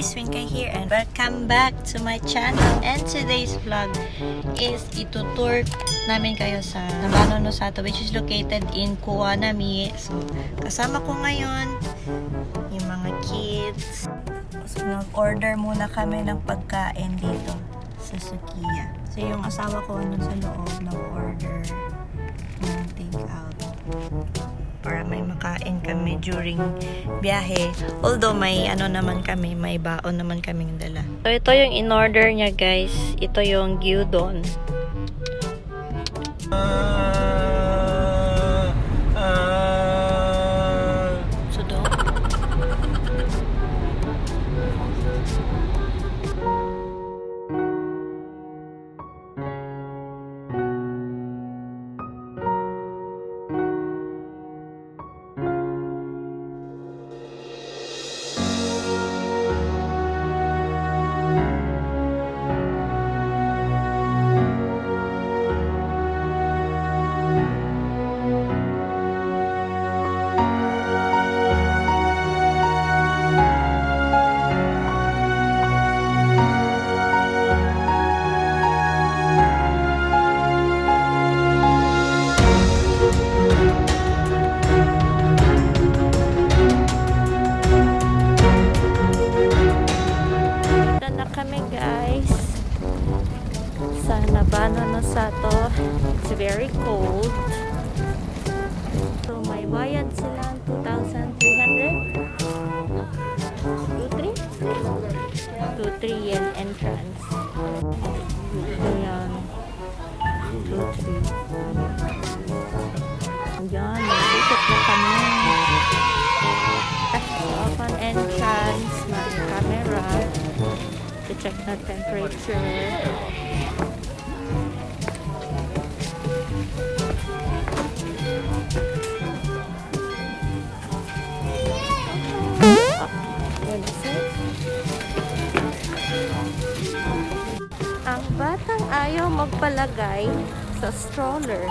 guys, Weenkai here and welcome back to my channel. And today's vlog is itutour namin kayo sa Nabana No Sato, which is located in Kuwana, Mie. So, kasama ko ngayon yung mga kids. So, nag-order muna kami ng pagkain dito sa Sukiya. So, yung asawa ko andun sa loob nag-order ng take-out para may makain kami during biyahe. Although may ano naman kami, may baon naman kaming dala. So ito yung in-order niya guys. Ito yung gyudon. Sudo. Sa Nabana No Sato. It's very cold. So may bayad sila 2,300. 2,3 yen entrance. Ayan. 2,3. Ayan, nag-ticket na kami. So upon entrance, may camera to check the temperature. Ang batang ayaw magpalagay sa stroller.